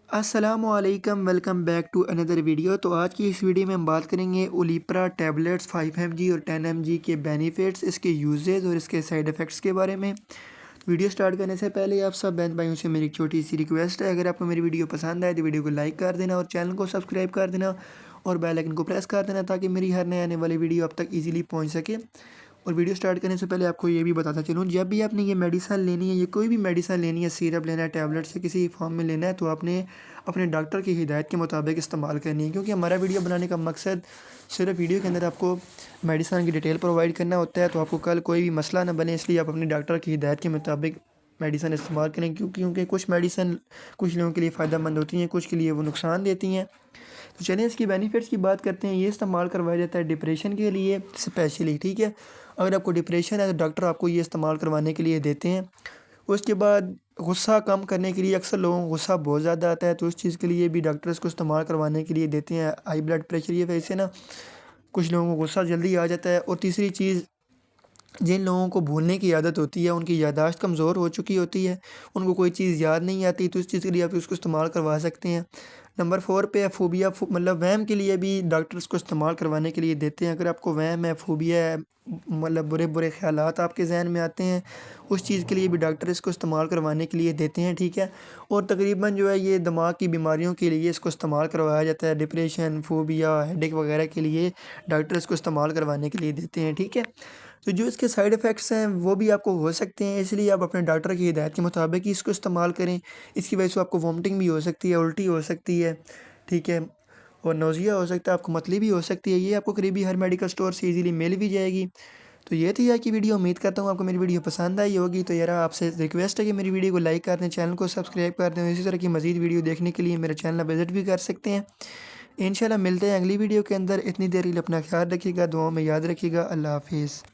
السلام علیکم، welcome back to اندر ویڈیو۔ تو آج کی اس ویڈیو میں ہم بات کریں گے اولیپرا ٹیبلٹس 5 mg اور 10 mg کے بینیفٹس، اس کے یوزز اور اس کے سائیڈ ایفیکٹس کے بارے میں۔ ویڈیو سٹارٹ کرنے سے پہلے آپ سب بہن بھائیوں سے میری ایک چھوٹی سی ریکویسٹ ہے، اگر آپ کو میری ویڈیو پسند آئے تو ویڈیو کو لائک کر دینا اور چینل کو سبسکرائب کر دینا اور بیل آئکن کو پریس کر دینا تاکہ میری ہر نئے آنے والی ویڈیو آپ تک ایزیلی پہنچ سکے۔ اور ویڈیو سٹارٹ کرنے سے پہلے آپ کو یہ بھی بتاتا چلوں، جب بھی آپ نے یہ میڈیسن لینی ہے، یہ کوئی بھی میڈیسن لینی ہے، سیرپ لینا ہے، ٹیبلٹ سے کسی فارم میں لینا ہے، تو آپ نے اپنے ڈاکٹر کی ہدایت کے مطابق استعمال کرنی ہے، کیونکہ ہمارا ویڈیو بنانے کا مقصد صرف ویڈیو کے اندر آپ کو میڈیسن کی ڈیٹیل پرووائڈ کرنا ہوتا ہے، تو آپ کو کل کوئی بھی مسئلہ نہ بنے، اس لیے آپ اپنے ڈاکٹر کی ہدایت کے مطابق میڈیسن استعمال کریں، کیونکہ کچھ میڈیسن کچھ لوگوں کے لیے فائدہ مند ہوتی ہیں، کچھ کے لیے وہ نقصان دیتی ہیں۔ تو چلیں اس کی بینیفٹس کی بات کرتے ہیں۔ یہ استعمال کروایا جاتا ہے ڈپریشن کے لیے اسپیشلی، ٹھیک ہے۔ اگر آپ کو ڈپریشن ہے تو ڈاکٹر آپ کو یہ استعمال کروانے کے لیے دیتے ہیں۔ اس کے بعد غصہ کم کرنے کے لیے، اکثر لوگوں کو غصہ بہت زیادہ آتا ہے، تو اس چیز کے لیے بھی ڈاکٹر اس کو استعمال کروانے کے لیے دیتے ہیں۔ ہائی بلڈ پریشر یہ وجہ سے نا کچھ لوگوں کو غصہ جلدی آ جاتا ہے۔ اور تیسری چیز، جن لوگوں کو بھولنے کی عادت ہوتی ہے، ان کی یادداشت کمزور ہو چکی ہوتی ہے، ان کو کوئی چیز یاد نہیں آتی، تو اس چیز کے لیے آپ اس کو استعمال کروا سکتے ہیں۔ نمبر 4 پہ ہے فوبیا، مطلب وہم کے لیے بھی ڈاکٹر اس کو استعمال کروانے کے لیے دیتے ہیں۔ اگر آپ کو وہم ہے، فوبیا ہے، مطلب برے برے خیالات آپ کے ذہن میں آتے ہیں، اس چیز کے لیے بھی ڈاکٹر اس کو استعمال کروانے کے لیے دیتے ہیں، ٹھیک ہے۔ اور تقریباً جو ہے یہ دماغ کی بیماریوں کے لیے اس کو استعمال کروایا جاتا ہے، ڈپریشن، فوبیا، ہیڈیک وغیرہ کے لیے ڈاکٹر اس کو استعمال کروانے کے لیے دیتے ہیں، ٹھیک ہے۔ تو جو اس کے سائیڈ ایفیکٹس ہیں وہ بھی آپ کو ہو سکتے ہیں، اس لیے آپ اپنے ڈاکٹر کی ہدایت کے مطابق ہی اس کو استعمال کریں۔ اس کی وجہ سے آپ کو وومٹنگ بھی ہو سکتی ہے، الٹی ہو سکتی ہے، ٹھیک ہے، اور نوزیا ہو سکتا ہے، آپ کو متلی بھی ہو سکتی ہے۔ یہ آپ کو قریبی ہر میڈیکل سٹور سے ایزیلی مل بھی جائے گی۔ تو یہ تھی آج کی ویڈیو، امید کرتا ہوں آپ کو میری ویڈیو پسند آئی ہوگی۔ تو یار آپ سے ریکویسٹ ہے کہ میری ویڈیو کو لائک کر دیں، چینل کو سبسکرائب کر دیں، اسی طرح کی مزید ویڈیو دیکھنے کے لیے میرے چینل وزٹ بھی کر سکتے ہیں۔ انشاءاللہ ملتے ہیں اگلی ویڈیو کے اندر۔ اتنی دیر کے لیے اپنا خیال رکھیے گا، دعاؤں میں یاد رکھیے گا۔ اللہ حافظ۔